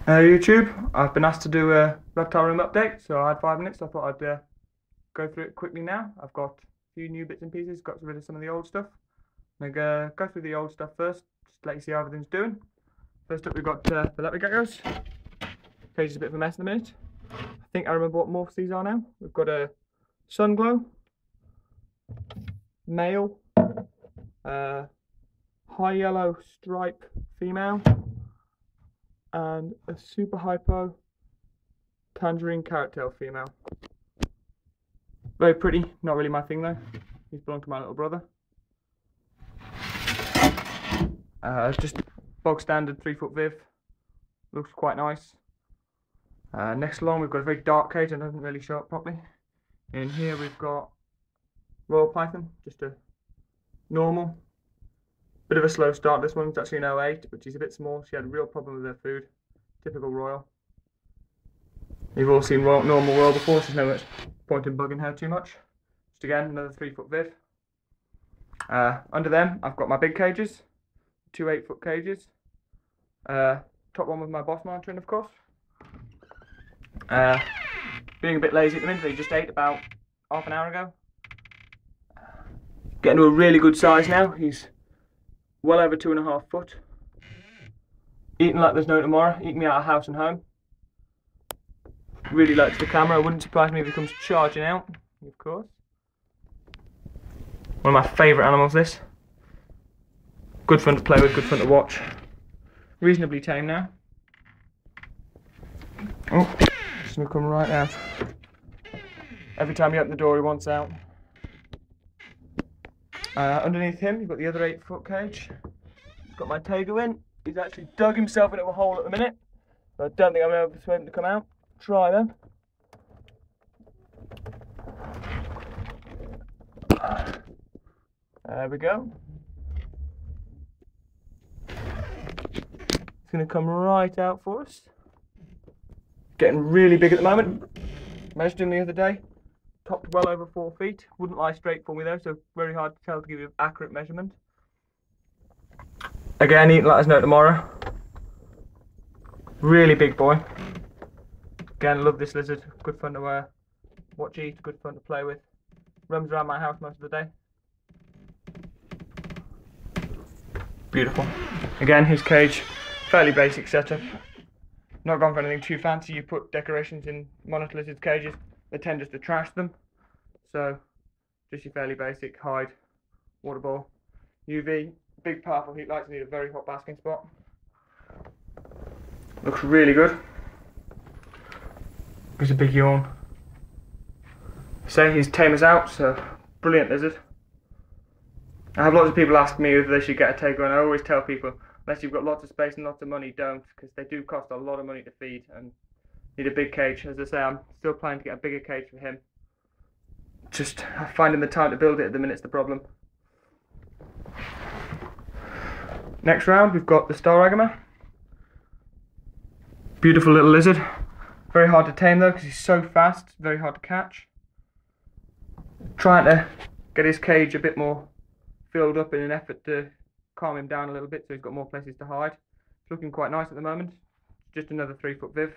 YouTube, I've been asked to do a reptile room update, so I had 5 minutes. So I thought I'd go through it quickly now. I've got a few new bits and pieces, got rid of some of the old stuff. I'm going to go through the old stuff first, just to let you see how everything's doing. First up, we've got the leopard geckos. Cage is a bit of a mess in a minute. I think I remember what morphs these are now. We've got a sunglow, male, high yellow stripe female, and a super hypo tangerine carrot tail female. Very pretty, not really my thing though. These belong to my little brother. Just bog standard 3-foot viv. Looks quite nice. Next along we've got a very dark cage and doesn't really show up properly. In here we've got royal python, just a normal. Bit of a slow start. This one's actually an 08, but she's a bit small. She had a real problem with her food. Typical royal. You've all seen normal royal before, so there's no much point in bugging her too much. Just again, another 3-foot viv. Under them, I've got my big cages. 2 8-foot cages. Top one with my boss monitor in, of course. Being a bit lazy at the minute, they just ate about half an hour ago. Getting to a really good size now. He's well over 2.5 foot. Eating like there's no tomorrow. Eating me out of house and home. Really likes the camera. It wouldn't surprise me if he comes charging out, of course. One of my favourite animals, this. Good fun to play with, good fun to watch. Reasonably tame now. Oh, he's going to come right out. Every time you open the door, he wants out. Underneath him, you've got the other 8-foot cage. Got my Tego in. He's actually dug himself into a hole at the minute. So I don't think I'm able to persuade him to come out. Try them. There we go. It's going to come right out for us. Getting really big at the moment. Measured him the other day. Topped well over 4 feet. Wouldn't lie straight for me though, so very hard to tell to give you an accurate measurement. Again, eating like there's no tomorrow. Really big boy. Again, love this lizard. Good fun to watch eat, good fun to play with. Roams around my house most of the day. Beautiful. Again, his cage, fairly basic setup. Not gone for anything too fancy. You put decorations in monitor lizards' cages, they tend just to trash them. So, just your fairly basic hide, water ball, UV, big powerful heat lights, need a very hot basking spot. Looks really good. There's a big yawn. Say he's tame as out, so brilliant lizard. I have lots of people ask me if they should get a Tego, and I always tell people, unless you've got lots of space and lots of money, don't, because they do cost a lot of money to feed and need a big cage. As I say, I'm still planning to get a bigger cage for him. Just finding the time to build it at the minute's the problem. Next round, we've got the star agama. Beautiful little lizard. Very hard to tame though, because he's so fast, very hard to catch. Trying to get his cage a bit more filled up in an effort to calm him down a little bit so he's got more places to hide. It's looking quite nice at the moment. Just another 3-foot viv.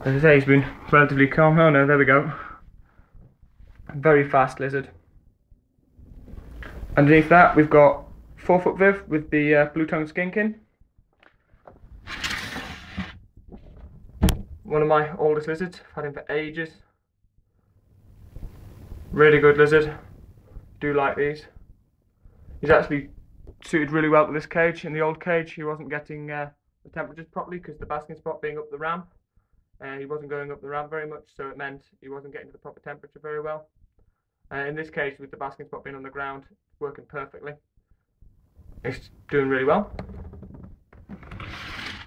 As I say, he's been relatively calm. Oh no, there we go. Very fast lizard. Underneath that, we've got 4-foot viv with the blue tongue skinkin. One of my oldest lizards. I've had him for ages. Really good lizard. Do like these. He's actually suited really well to this cage. In the old cage, he wasn't getting the temperatures properly because the basking spot being up the ramp. He wasn't going up the ramp very much, so it meant he wasn't getting to the proper temperature very well. In this case, with the basking spot being on the ground, it's working perfectly. It's doing really well.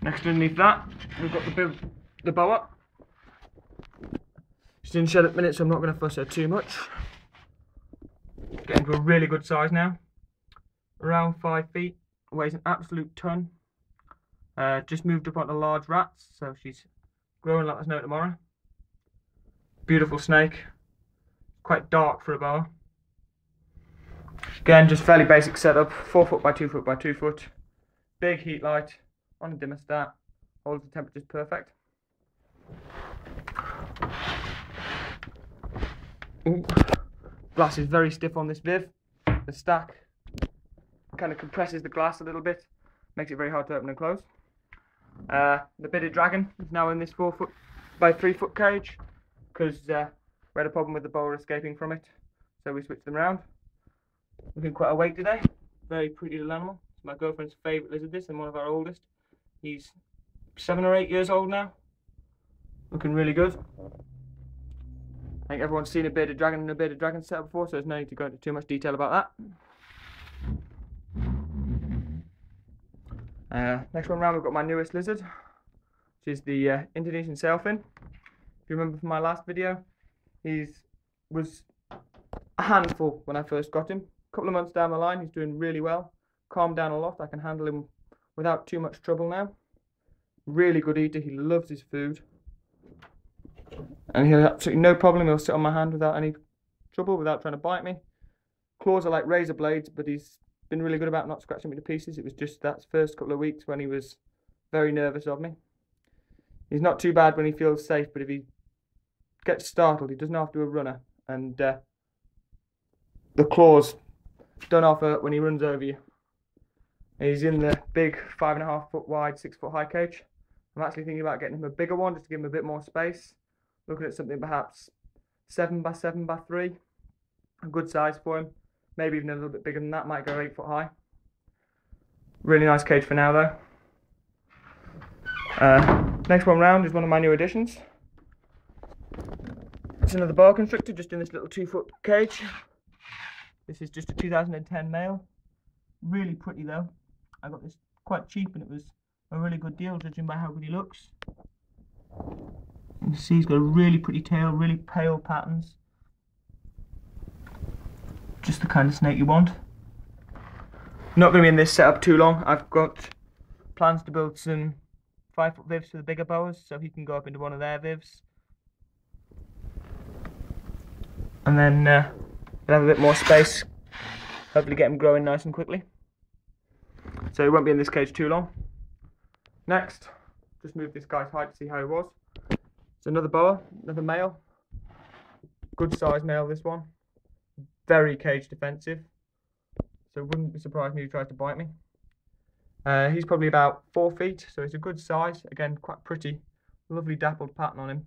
Next underneath that, we've got the boa. She's in shed at the minute, so I'm not going to fuss her too much. Getting to a really good size now. Around 5 feet, weighs an absolute ton. Just moved up onto large rats, so she's growing like there's no tomorrow. Beautiful snake. Quite dark for a boa. Again, just fairly basic setup. 4 foot by 2 foot by 2 foot. Big heat light on a dimmer stat. holds the temperatures perfect. Ooh. Glass is very stiff on this Viv. The stack kind of compresses the glass a little bit, makes it very hard to open and close. The bearded dragon is now in this 4 foot by 3 foot cage because we had a problem with the boa escaping from it, so we switched them around. Looking quite awake today. Very pretty little animal. It's my girlfriend's favourite lizard, this, and one of our oldest. He's 7 or 8 years old now. Looking really good. I think everyone's seen a bearded dragon and a bearded dragon setup before, so there's no need to go into too much detail about that. Next one round, we've got my newest lizard, which is the Indonesian sailfin. If you remember from my last video, he was a handful when I first got him. A couple of months down the line, he's doing really well. Calmed down a lot. I can handle him without too much trouble now. Really good eater. He loves his food. And he'll absolutely no problem. He'll sit on my hand without any trouble, without trying to bite me. Claws are like razor blades, but he's been really good about not scratching me to pieces. It was just that first couple of weeks when he was very nervous of me. He's not too bad when he feels safe, but if he gets startled, he doesn't have to do a runner. And the claws don't offer when he runs over you. He's in the big 5.5 foot wide, 6 foot high cage. I'm actually thinking about getting him a bigger one just to give him a bit more space. Looking at something perhaps 7 by 7 by 3. A good size for him. Maybe even a little bit bigger than that, might go 8 foot high. Really nice cage for now though. Next one round is one of my new additions. It's another boa constrictor just in this little 2 foot cage. This is just a 2010 male. Really pretty though. I got this quite cheap and it was a really good deal judging by how good he looks. You can see he's got a really pretty tail, really pale patterns. Just the kind of snake you want. Not going to be in this setup too long. I've got plans to build some 5 foot vivs for the bigger boas so he can go up into one of their vivs. And then we'll have a bit more space. Hopefully get him growing nice and quickly. So he won't be in this cage too long. Next, just move this guy's height to see how he was. It's another boa, another male. Good size male, this one. Very cage defensive. So wouldn't be surprised me if he tries to bite me. He's probably about 4 feet, so he's a good size. Again, quite pretty. Lovely dappled pattern on him.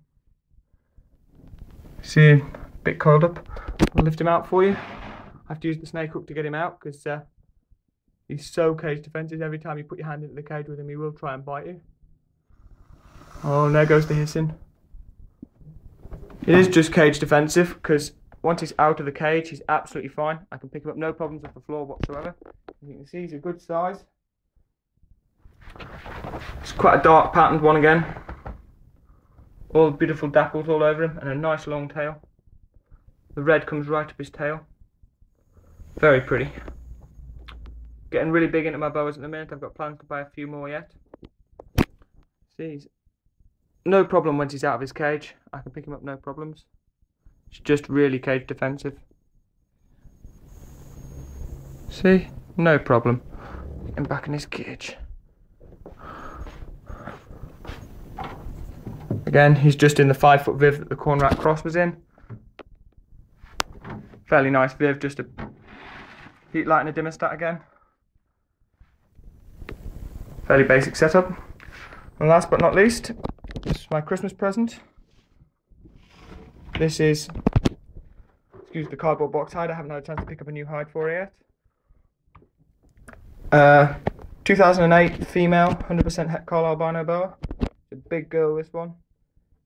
See him a bit coiled up. I'll lift him out for you. I have to use the snake hook to get him out because he's so cage defensive. Every time you put your hand into the cage with him, he will try and bite you. Oh, and there goes the hissing. It is just cage defensive because once he's out of the cage, he's absolutely fine. I can pick him up no problems off the floor whatsoever. As you can see, he's a good size. It's quite a dark patterned one again. All beautiful dapples all over him and a nice long tail. The red comes right up his tail. Very pretty. Getting really big into my boas at the minute. I've got plans to buy a few more yet. See, he's no problem once he's out of his cage. I can pick him up no problems. It's just really cage defensive. See, no problem. Get him back in his cage. Again, he's just in the 5 foot viv that the corn rat cross was in. Fairly nice viv, just a heat light and a dimmer stat again. Fairly basic setup. And last but not least, this is my Christmas present. This is, excuse the cardboard box hide, I haven't had a chance to pick up a new hide for it yet. 2008 female, 100% het Carl albino boa. It's a big girl, this one.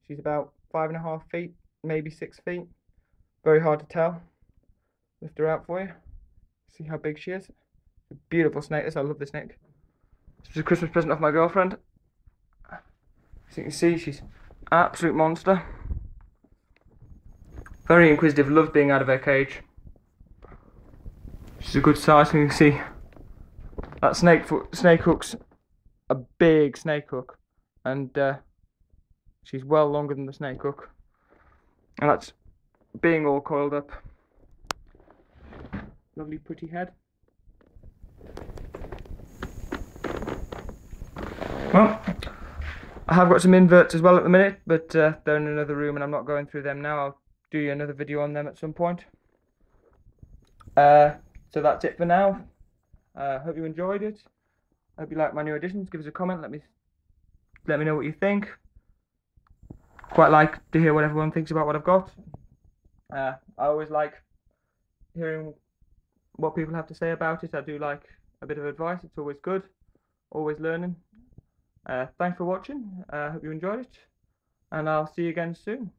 She's about 5.5 feet, maybe 6 feet. Very hard to tell. Lift her out for you. See how big she is. It's a beautiful snake, this, I love this snake. This was a Christmas present off my girlfriend. As you can see, she's an absolute monster. Very inquisitive, loves being out of her cage. She's a good size, and you can see that snake hook's a big snake hook, and she's well longer than the snake hook, and that's being all coiled up. Lovely pretty head. Well, I have got some inverts as well at the minute, but they're in another room and I'm not going through them now. I'll do you another video on them at some point. So that's it for now. Hope you enjoyed it. Hope you like my new additions. Give us a comment. Let me know what you think. Quite like to hear what everyone thinks about what I've got. I always like hearing what people have to say about it. I do like a bit of advice. It's always good. Always learning. Thanks for watching. Hope you enjoyed it, and I'll see you again soon.